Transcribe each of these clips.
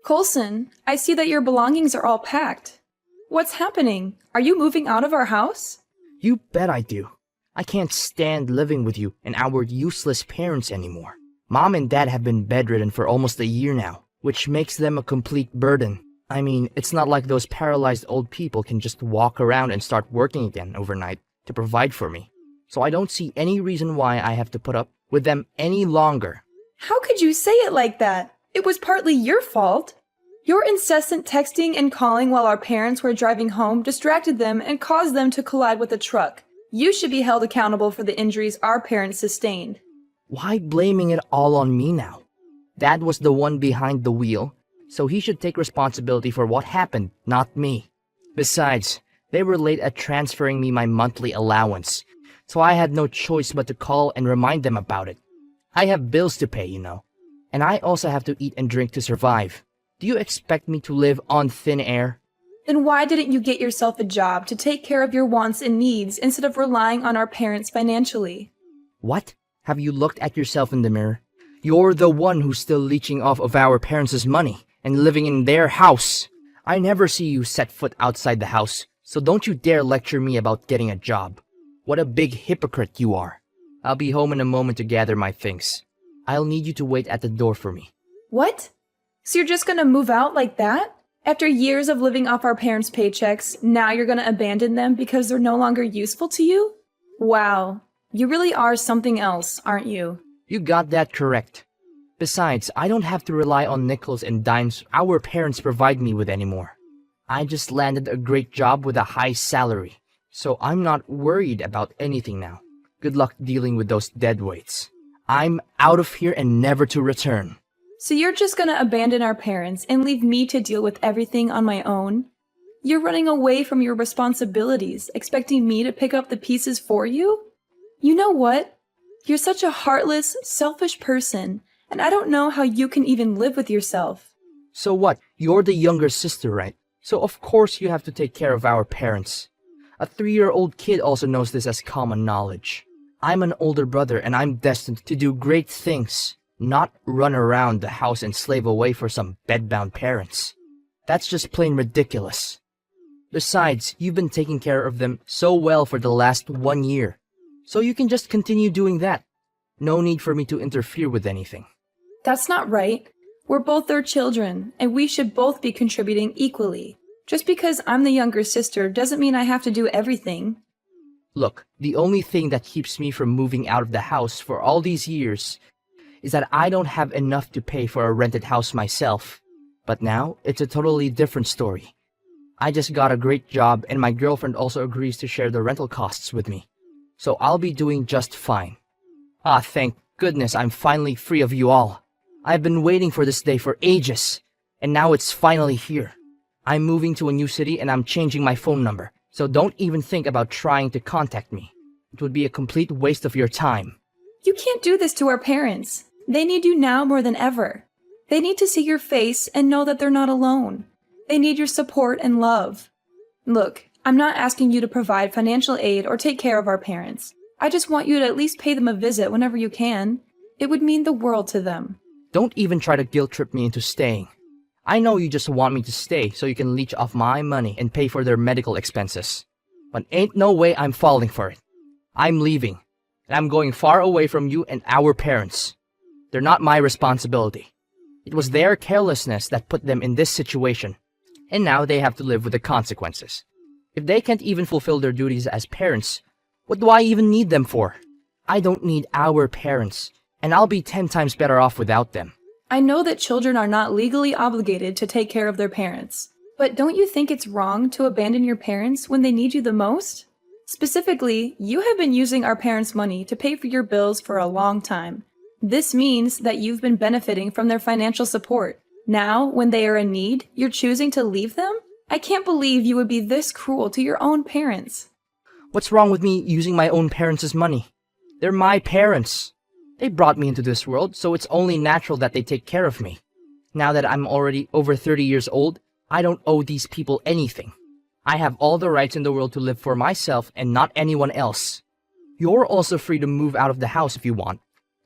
Colson, I see that your belongings are all packed. What's happening? Are you moving out of our house? You bet I do. I can't stand living with you and our useless parents anymore. Mom and Dad have been bedridden for almost a year now, which makes them a complete burden. I mean, it's not like those paralyzed old people can just walk around and start working again overnight to provide for me. So I don't see any reason why I have to put up with them any longer. How could you say it like that? It was partly your fault. Your incessant texting and calling while our parents were driving home distracted them and caused them to collide with a truck. You should be held accountable for the injuries our parents sustained. Why blaming it all on me now? Dad was the one behind the wheel, so he should take responsibility for what happened, not me. Besides, they were late at transferring me my monthly allowance, so I had no choice but to call and remind them about it. I have bills to pay, and I also have to eat and drink to survive. Do you expect me to live on thin air? Then why didn't you get yourself a job to take care of your wants and needs instead of relying on our parents financially? What? Have you looked at yourself in the mirror? You're the one who's still leeching off of our parents' money and living in their house. I never see you set foot outside the house, so don't you dare lecture me about getting a job. What a big hypocrite you are. I'll be home in a moment to gather my things. I'll need you to wait at the door for me. What? So you're just gonna move out like that? After years of living off our parents' paychecks, now you're gonna abandon them because they're no longer useful to you? Wow. You really are something else, aren't you? You got that correct. Besides, I don't have to rely on nickels and dimes our parents provide me with anymore. I just landed a great job with a high salary, so I'm not worried about anything now. Good luck dealing with those deadweights. I'm out of here and never to return. So you're just gonna abandon our parents and leave me to deal with everything on my own? You're running away from your responsibilities, expecting me to pick up the pieces for you? You know what? You're such a heartless, selfish person, and I don't know how you can even live with yourself. So what? You're the younger sister, right? So of course you have to take care of our parents. A 3-year-old kid also knows this as common knowledge. I'm an older brother and I'm destined to do great things, not run around the house and slave away for some bedbound parents. That's just plain ridiculous. Besides, you've been taking care of them so well for the last 1 year, so you can just continue doing that. No need for me to interfere with anything. That's not right. We're both their children, and we should both be contributing equally. Just because I'm the younger sister doesn't mean I have to do everything. Look, the only thing that keeps me from moving out of the house for all these years is that I don't have enough to pay for a rented house myself. But now, it's a totally different story. I just got a great job and my girlfriend also agrees to share the rental costs with me. So I'll be doing just fine. Ah, thank goodness I'm finally free of you all. I've been waiting for this day for ages, and now it's finally here. I'm moving to a new city and I'm changing my phone number, so don't even think about trying to contact me. It would be a complete waste of your time. You can't do this to our parents. They need you now more than ever. They need to see your face and know that they're not alone. They need your support and love. Look, I'm not asking you to provide financial aid or take care of our parents. I just want you to at least pay them a visit whenever you can. It would mean the world to them. Don't even try to guilt trip me into staying. I know you just want me to stay so you can leech off my money and pay for their medical expenses. But ain't no way I'm falling for it. I'm leaving, and I'm going far away from you and our parents. They're not my responsibility. It was their carelessness that put them in this situation, and now they have to live with the consequences. If they can't even fulfill their duties as parents, what do I even need them for? I don't need our parents, and I'll be 10 times better off without them. I know that children are not legally obligated to take care of their parents, but don't you think it's wrong to abandon your parents when they need you the most? Specifically, you have been using our parents' money to pay for your bills for a long time. This means that you've been benefiting from their financial support. Now, when they are in need, you're choosing to leave them? I can't believe you would be this cruel to your own parents. What's wrong with me using my own parents' money? They're my parents. They brought me into this world, so it's only natural that they take care of me. Now that I'm already over 30 years old, I don't owe these people anything. I have all the rights in the world to live for myself and not anyone else. You're also free to move out of the house if you want.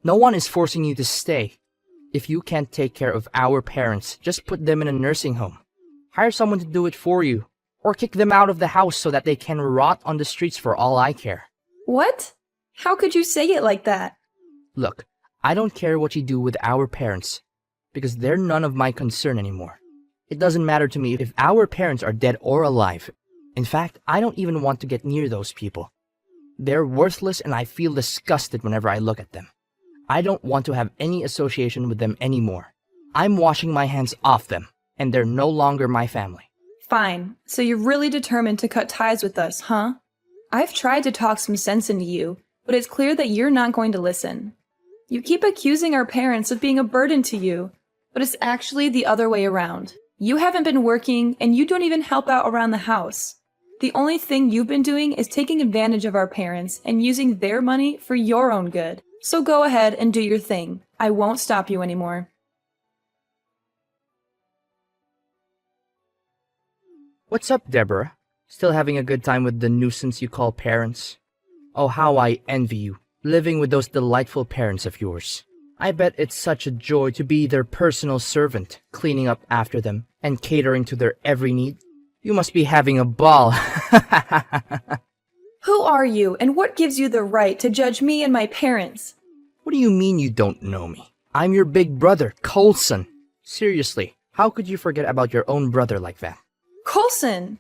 No one is forcing you to stay. If you can't take care of our parents, just put them in a nursing home. Hire someone to do it for you. Or kick them out of the house so that they can rot on the streets for all I care. What? How could you say it like that? Look, I don't care what you do with our parents, because they're none of my concern anymore. It doesn't matter to me if our parents are dead or alive. In fact, I don't even want to get near those people. They're worthless and I feel disgusted whenever I look at them. I don't want to have any association with them anymore. I'm washing my hands off them, and they're no longer my family. Fine, so you're really determined to cut ties with us, huh? I've tried to talk some sense into you, but it's clear that you're not going to listen. You keep accusing our parents of being a burden to you, but it's actually the other way around. You haven't been working, and you don't even help out around the house. The only thing you've been doing is taking advantage of our parents and using their money for your own good. So go ahead and do your thing. I won't stop you anymore. What's up, Deborah? Still having a good time with the nuisance you call parents? Oh, how I envy you, living with those delightful parents of yours. I bet it's such a joy to be their personal servant, cleaning up after them and catering to their every need. You must be having a ball. Who are you, and what gives you the right to judge me and my parents? What do you mean you don't know me? I'm your big brother, Coulson. Seriously, how could you forget about your own brother like that? Coulson!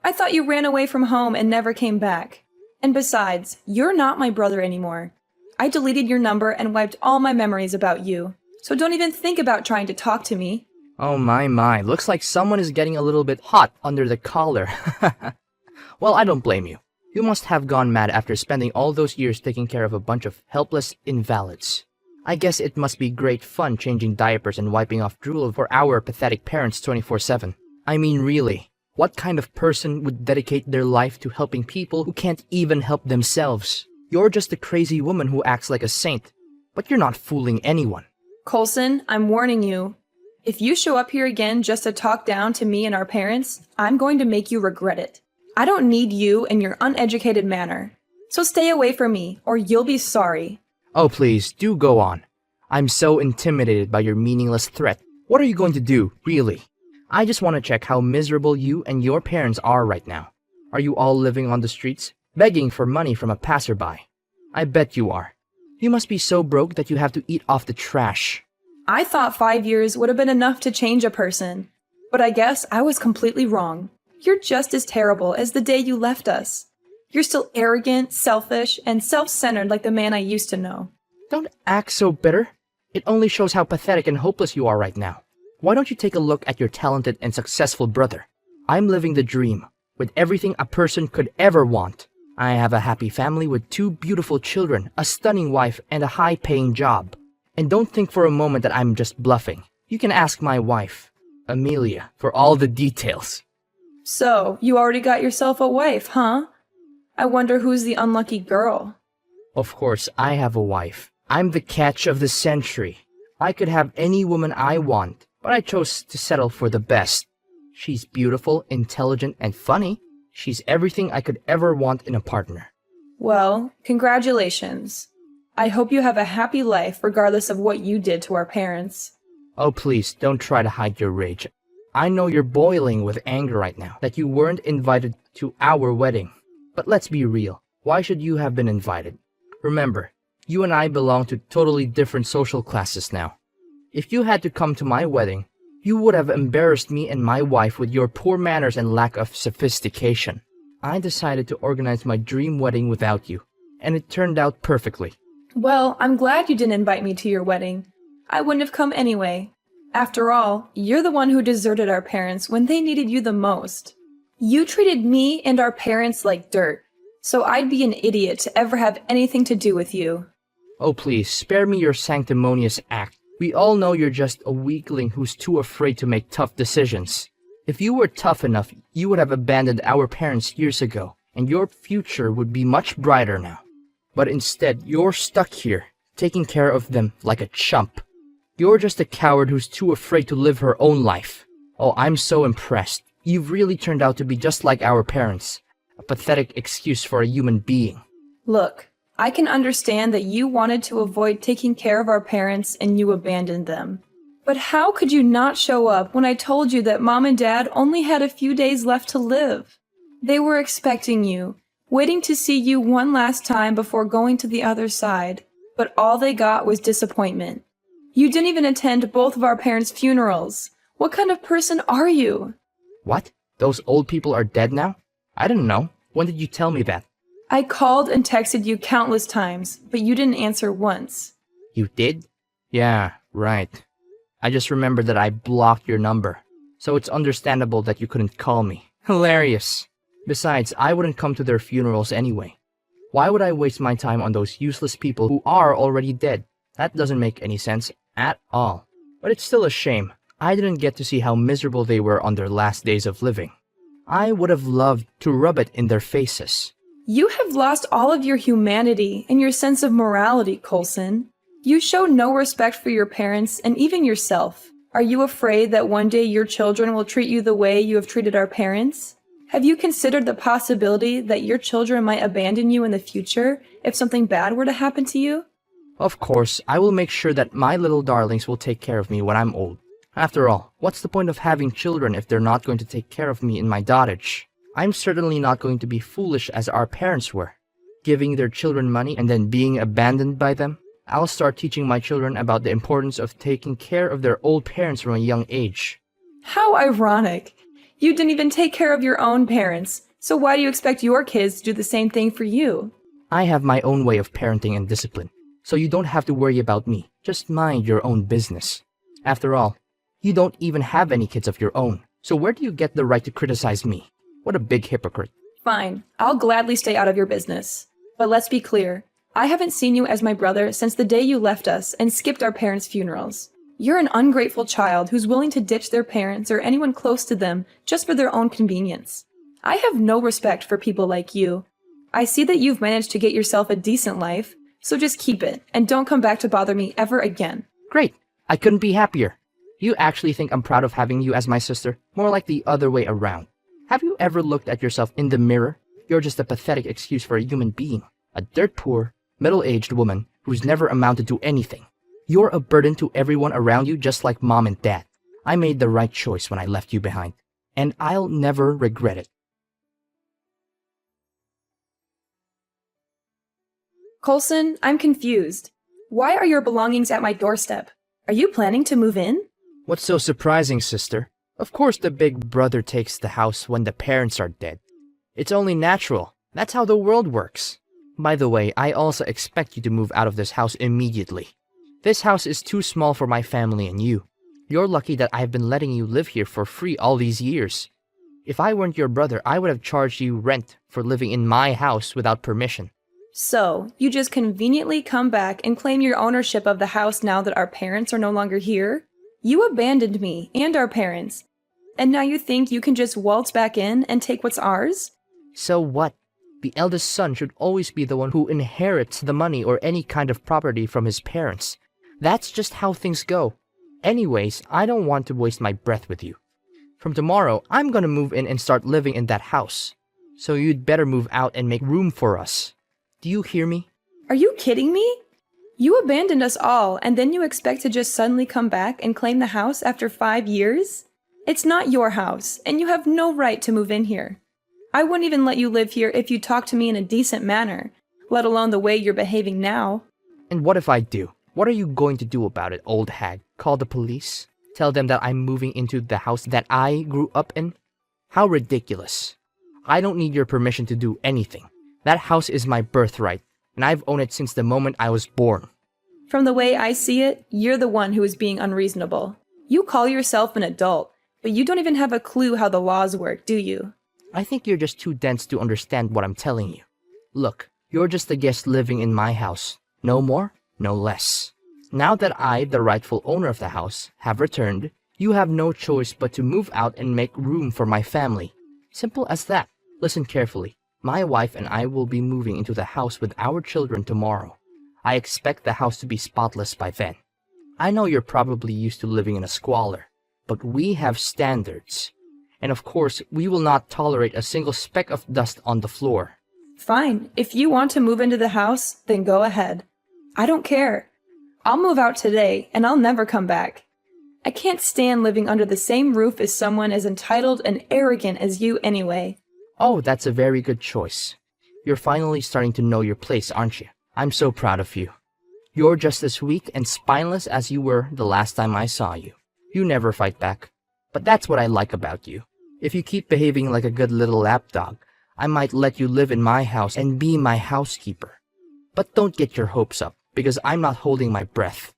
I thought you ran away from home and never came back. And besides, you're not my brother anymore. I deleted your number and wiped all my memories about you. So don't even think about trying to talk to me. Oh my, looks like someone is getting a little bit hot under the collar. Well, I don't blame you. You must have gone mad after spending all those years taking care of a bunch of helpless invalids. I guess it must be great fun changing diapers and wiping off drool for our pathetic parents 24/7. I mean, really, what kind of person would dedicate their life to helping people who can't even help themselves? You're just a crazy woman who acts like a saint, but you're not fooling anyone. Coulson, I'm warning you. If you show up here again just to talk down to me and our parents, I'm going to make you regret it. I don't need you and your uneducated manner. So stay away from me, or you'll be sorry. Oh, please, do go on. I'm so intimidated by your meaningless threat. What are you going to do, really? I just want to check how miserable you and your parents are right now. Are you all living on the streets, begging for money from a passerby? I bet you are. You must be so broke that you have to eat off the trash. I thought 5 years would have been enough to change a person. But I guess I was completely wrong. You're just as terrible as the day you left us. You're still arrogant, selfish, and self-centered like the man I used to know. Don't act so bitter. It only shows how pathetic and hopeless you are right now. Why don't you take a look at your talented and successful brother? I'm living the dream, with everything a person could ever want. I have a happy family with 2 beautiful children, a stunning wife, and a high-paying job. And don't think for a moment that I'm just bluffing. You can ask my wife, Amelia, for all the details. So, you already got yourself a wife, huh? I wonder who's the unlucky girl. Of course, I have a wife. I'm the catch of the century. I could have any woman I want, but I chose to settle for the best. She's beautiful, intelligent, and funny. She's everything I could ever want in a partner. Well, congratulations. I hope you have a happy life regardless of what you did to our parents. Oh, please, don't try to hide your rage. I know you're boiling with anger right now that you weren't invited to our wedding. But let's be real. Why should you have been invited? Remember, you and I belong to totally different social classes now. If you had to come to my wedding, you would have embarrassed me and my wife with your poor manners and lack of sophistication. I decided to organize my dream wedding without you, and it turned out perfectly. Well, I'm glad you didn't invite me to your wedding. I wouldn't have come anyway. After all, you're the one who deserted our parents when they needed you the most. You treated me and our parents like dirt, so I'd be an idiot to ever have anything to do with you. Oh, please, spare me your sanctimonious act. We all know you're just a weakling who's too afraid to make tough decisions. If you were tough enough, you would have abandoned our parents years ago, and your future would be much brighter now. But instead, you're stuck here, taking care of them like a chump. You're just a coward who's too afraid to live her own life. Oh, I'm so impressed. You've really turned out to be just like our parents. A pathetic excuse for a human being. Look, I can understand that you wanted to avoid taking care of our parents and you abandoned them. But how could you not show up when I told you that Mom and Dad only had a few days left to live? They were expecting you, waiting to see you one last time before going to the other side, but all they got was disappointment. You didn't even attend both of our parents' funerals. What kind of person are you? What? Those old people are dead now? I didn't know. When did you tell me that? I called and texted you countless times, but you didn't answer once. You did? Yeah, right. I just remembered that I blocked your number, so it's understandable that you couldn't call me. Hilarious. Besides, I wouldn't come to their funerals anyway. Why would I waste my time on those useless people who are already dead? That doesn't make any sense at all. But it's still a shame. I didn't get to see how miserable they were on their last days of living. I would have loved to rub it in their faces. You have lost all of your humanity and your sense of morality, Coulson. You show no respect for your parents and even yourself. Are you afraid that one day your children will treat you the way you have treated our parents? Have you considered the possibility that your children might abandon you in the future if something bad were to happen to you? Of course, I will make sure that my little darlings will take care of me when I'm old. After all, what's the point of having children if they're not going to take care of me in my dotage? I'm certainly not going to be foolish as our parents were, giving their children money and then being abandoned by them. I'll start teaching my children about the importance of taking care of their old parents from a young age. How ironic. You didn't even take care of your own parents, so why do you expect your kids to do the same thing for you? I have my own way of parenting and discipline, so you don't have to worry about me. Just mind your own business. After all, you don't even have any kids of your own, so where do you get the right to criticize me? What a big hypocrite. Fine, I'll gladly stay out of your business. But let's be clear, I haven't seen you as my brother since the day you left us and skipped our parents' funerals. You're an ungrateful child who's willing to ditch their parents or anyone close to them just for their own convenience. I have no respect for people like you. I see that you've managed to get yourself a decent life, so just keep it and don't come back to bother me ever again. Great. I couldn't be happier. You actually think I'm proud of having you as my sister? More like the other way around. Have you ever looked at yourself in the mirror? You're just a pathetic excuse for a human being. A dirt poor, middle-aged woman who's never amounted to anything. You're a burden to everyone around you just like Mom and Dad. I made the right choice when I left you behind, and I'll never regret it. Coulson, I'm confused. Why are your belongings at my doorstep? Are you planning to move in? What's so surprising, sister? Of course the big brother takes the house when the parents are dead. It's only natural. That's how the world works. By the way, I also expect you to move out of this house immediately. This house is too small for my family and you. You're lucky that I've been letting you live here for free all these years. If I weren't your brother, I would have charged you rent for living in my house without permission. So, you just conveniently come back and claim your ownership of the house now that our parents are no longer here? You abandoned me and our parents, and now you think you can just waltz back in and take what's ours? So what? The eldest son should always be the one who inherits the money or any kind of property from his parents. That's just how things go. Anyways, I don't want to waste my breath with you. From tomorrow, I'm gonna move in and start living in that house. So you'd better move out and make room for us. Do you hear me? Are you kidding me? You abandoned us all, and then you expect to just suddenly come back and claim the house after 5 years? It's not your house, and you have no right to move in here. I wouldn't even let you live here if you talked to me in a decent manner, let alone the way you're behaving now. And what if I do? What are you going to do about it, old hag? Call the police? Tell them that I'm moving into the house that I grew up in? How ridiculous. I don't need your permission to do anything. That house is my birthright, and I've owned it since the moment I was born. From the way I see it, you're the one who is being unreasonable. You call yourself an adult, but you don't even have a clue how the laws work, do you? I think you're just too dense to understand what I'm telling you. Look, you're just a guest living in my house. No more, no less. Now that I, the rightful owner of the house, have returned, you have no choice but to move out and make room for my family. Simple as that. Listen carefully. My wife and I will be moving into the house with our children tomorrow. I expect the house to be spotless by then. I know you're probably used to living in a squalor, but we have standards. And of course, we will not tolerate a single speck of dust on the floor. Fine. If you want to move into the house, then go ahead. I don't care. I'll move out today, and I'll never come back. I can't stand living under the same roof as someone as entitled and arrogant as you anyway. Oh, that's a very good choice. You're finally starting to know your place, aren't you? I'm so proud of you. You're just as weak and spineless as you were the last time I saw you. You never fight back. But that's what I like about you. If you keep behaving like a good little lapdog, I might let you live in my house and be my housekeeper. But don't get your hopes up, because I'm not holding my breath.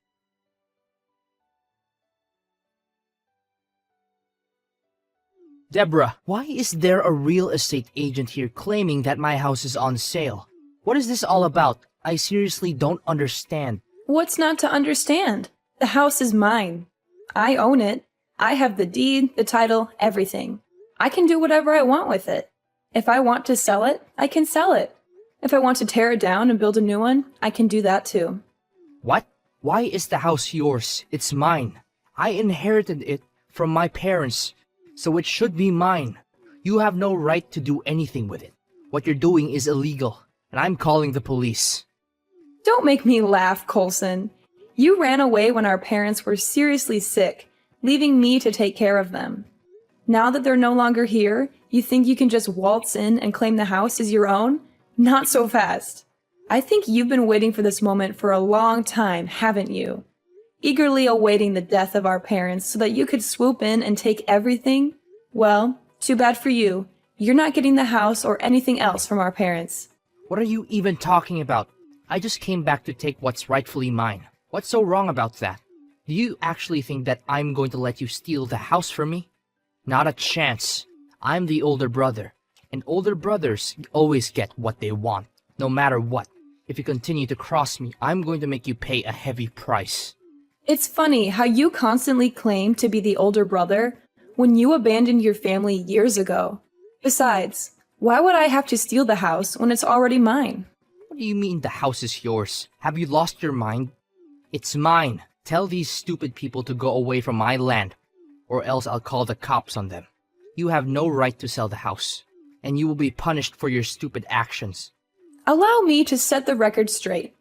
Deborah, why is there a real estate agent here claiming that my house is on sale? What is this all about? I seriously don't understand. What's not to understand? The house is mine. I own it. I have the deed, the title, everything. I can do whatever I want with it. If I want to sell it, I can sell it. If I want to tear it down and build a new one, I can do that too. What? Why is the house yours? It's mine. I inherited it from my parents, so it should be mine. You have no right to do anything with it. What you're doing is illegal, and I'm calling the police. Don't make me laugh, Coulson. You ran away when our parents were seriously sick, leaving me to take care of them. Now that they're no longer here, you think you can just waltz in and claim the house as your own? Not so fast. I think you've been waiting for this moment for a long time, haven't you? Eagerly awaiting the death of our parents so that you could swoop in and take everything? Well, too bad for you. You're not getting the house or anything else from our parents. What are you even talking about? I just came back to take what's rightfully mine. What's so wrong about that? Do you actually think that I'm going to let you steal the house from me? Not a chance. I'm the older brother, and older brothers always get what they want, no matter what. If you continue to cross me, I'm going to make you pay a heavy price. It's funny how you constantly claim to be the older brother when you abandoned your family years ago. Besides, why would I have to steal the house when it's already mine? What do you mean the house is yours? Have you lost your mind? It's mine. Tell these stupid people to go away from my land, or else I'll call the cops on them. You have no right to sell the house, and you will be punished for your stupid actions. Allow me to set the record straight.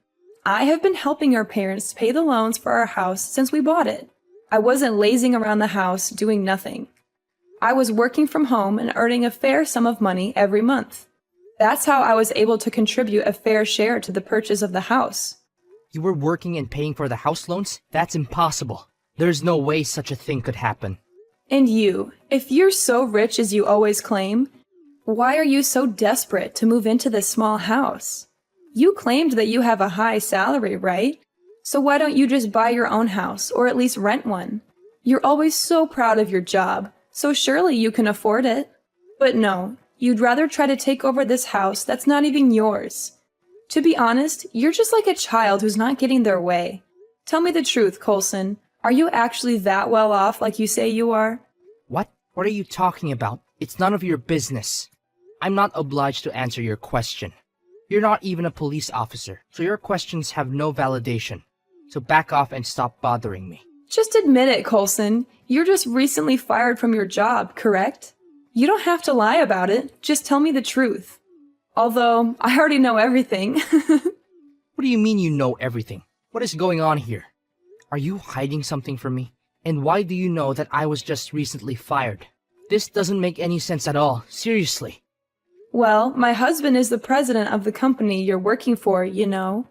I have been helping our parents pay the loans for our house since we bought it. I wasn't lazing around the house doing nothing. I was working from home and earning a fair sum of money every month. That's how I was able to contribute a fair share to the purchase of the house. You were working and paying for the house loans? That's impossible. There's no way such a thing could happen. And you, if you're so rich as you always claim, why are you so desperate to move into this small house? You claimed that you have a high salary, right? So why don't you just buy your own house, or at least rent one? You're always so proud of your job, so surely you can afford it. But no, you'd rather try to take over this house that's not even yours. To be honest, you're just like a child who's not getting their way. Tell me the truth, Coulson. Are you actually that well off like you say you are? What? What are you talking about? It's none of your business. I'm not obliged to answer your question. You're not even a police officer, so your questions have no validation. So back off and stop bothering me. Just admit it, Coulson. You're just recently fired from your job, correct? You don't have to lie about it. Just tell me the truth. Although, I already know everything. What do you mean you know everything? What is going on here? Are you hiding something from me? And why do you know that I was just recently fired? This doesn't make any sense at all, seriously. Well, my husband is the president of the company you're working for, you know.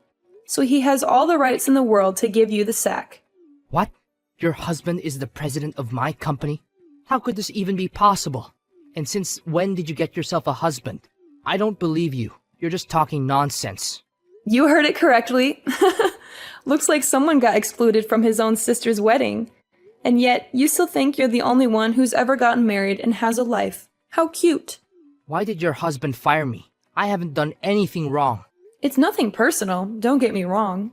So he has all the rights in the world to give you the sack. What? Your husband is the president of my company? How could this even be possible? And since when did you get yourself a husband? I don't believe you. You're just talking nonsense. You heard it correctly. Looks like someone got excluded from his own sister's wedding. And yet, you still think you're the only one who's ever gotten married and has a life. How cute. Why did your husband fire me? I haven't done anything wrong. It's nothing personal, don't get me wrong.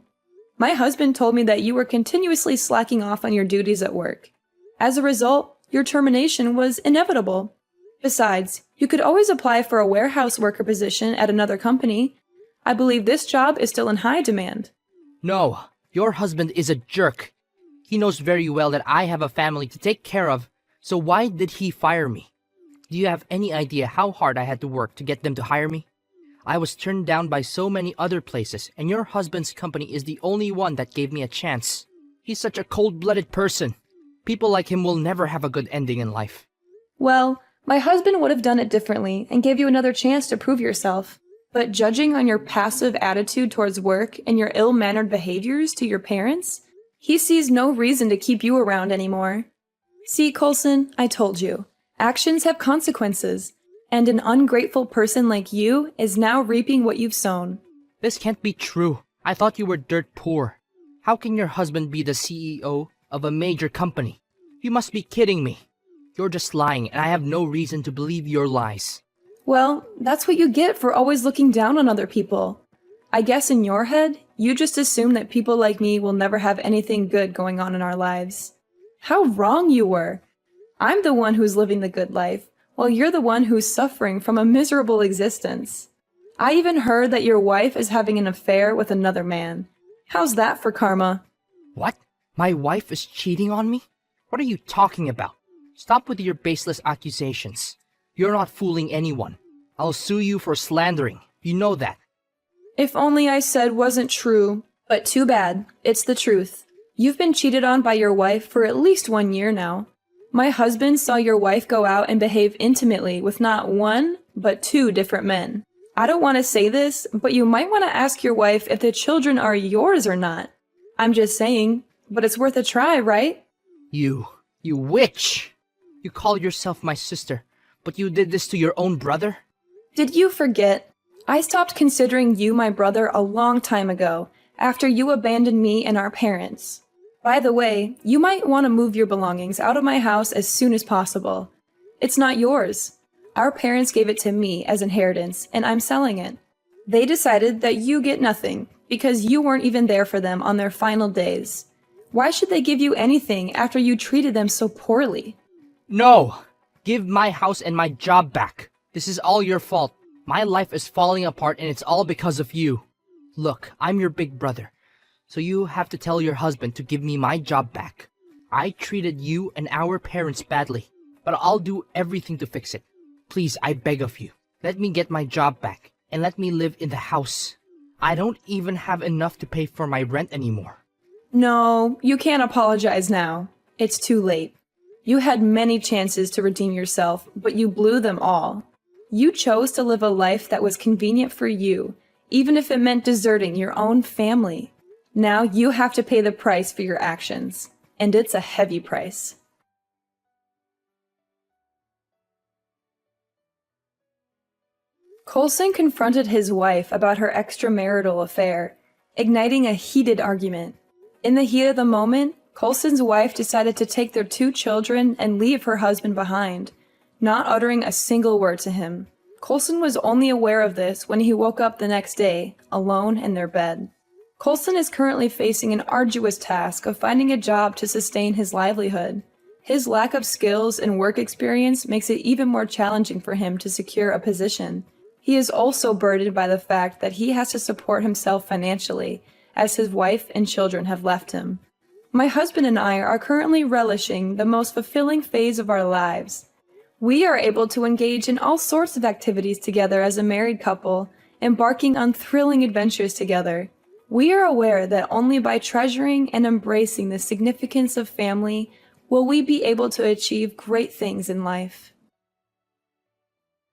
My husband told me that you were continuously slacking off on your duties at work. As a result, your termination was inevitable. Besides, you could always apply for a warehouse worker position at another company. I believe this job is still in high demand. No, your husband is a jerk. He knows very well that I have a family to take care of, so why did he fire me? Do you have any idea how hard I had to work to get them to hire me? I was turned down by so many other places, and your husband's company is the only one that gave me a chance. He's such a cold-blooded person. People like him will never have a good ending in life. Well, my husband would have done it differently and gave you another chance to prove yourself. But judging on your passive attitude towards work and your ill-mannered behaviors to your parents, he sees no reason to keep you around anymore. See, Coulson, I told you. Actions have consequences, and an ungrateful person like you is now reaping what you've sown. This can't be true. I thought you were dirt poor. How can your husband be the CEO of a major company? You must be kidding me. You're just lying, and I have no reason to believe your lies. Well, that's what you get for always looking down on other people. I guess in your head, you just assume that people like me will never have anything good going on in our lives. How wrong you were! I'm the one who's living the good life, while you're the one who's suffering from a miserable existence. I even heard that your wife is having an affair with another man. How's that for karma? What? My wife is cheating on me? What are you talking about? Stop with your baseless accusations. You're not fooling anyone. I'll sue you for slandering. You know that. If only I said wasn't true, but too bad. It's the truth. You've been cheated on by your wife for at least 1 year now. My husband saw your wife go out and behave intimately with not one, but 2 different men. I don't want to say this, but you might want to ask your wife if the children are yours or not. I'm just saying, but it's worth a try, right? You witch! You call yourself my sister, but you did this to your own brother? Did you forget? I stopped considering you my brother a long time ago, after you abandoned me and our parents. By the way, you might want to move your belongings out of my house as soon as possible. It's not yours. Our parents gave it to me as inheritance, and I'm selling it. They decided that you get nothing, because you weren't even there for them on their final days. Why should they give you anything after you treated them so poorly? No! Give my house and my job back. This is all your fault. My life is falling apart and it's all because of you. Look, I'm your big brother, so you have to tell your husband to give me my job back. I treated you and our parents badly, but I'll do everything to fix it. Please, I beg of you, let me get my job back and let me live in the house. I don't even have enough to pay for my rent anymore. No, you can't apologize now. It's too late. You had many chances to redeem yourself, but you blew them all. You chose to live a life that was convenient for you, even if it meant deserting your own family. Now you have to pay the price for your actions, and it's a heavy price. Coulson confronted his wife about her extramarital affair, igniting a heated argument. In the heat of the moment, Coulson's wife decided to take their 2 children and leave her husband behind, not uttering a single word to him. Coulson was only aware of this when he woke up the next day, alone in their bed. Coulson is currently facing an arduous task of finding a job to sustain his livelihood. His lack of skills and work experience makes it even more challenging for him to secure a position. He is also burdened by the fact that he has to support himself financially, as his wife and children have left him. My husband and I are currently relishing the most fulfilling phase of our lives. We are able to engage in all sorts of activities together as a married couple, embarking on thrilling adventures together. We are aware that only by treasuring and embracing the significance of family will we be able to achieve great things in life.